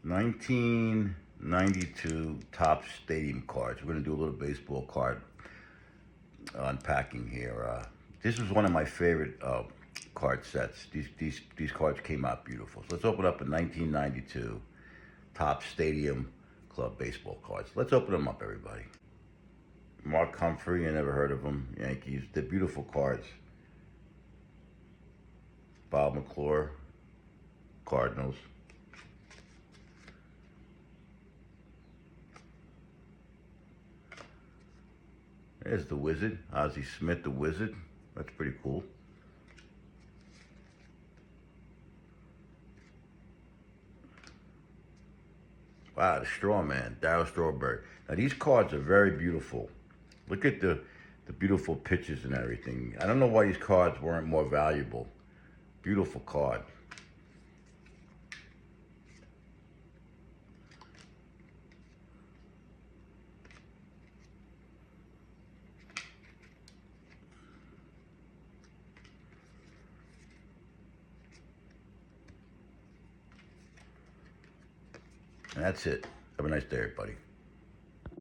1992 Topps Stadium cards. We're going to do a little baseball card unpacking here. This was one of my favorite card sets. These cards came out beautiful. So let's open up a 1992 Topps Stadium Club baseball cards. Let's open them up, everybody. Mark Humphrey, I never heard of him. Yankees. They're beautiful cards. Bob McClure, Cardinals. There's the Wizard, Ozzie Smith, the Wizard. That's pretty cool. Wow, the Straw Man, Darryl Strawberry. Now these cards are very beautiful. Look at the beautiful pictures and everything. I don't know why these cards weren't more valuable. Beautiful card. And that's it. Have a nice day, everybody.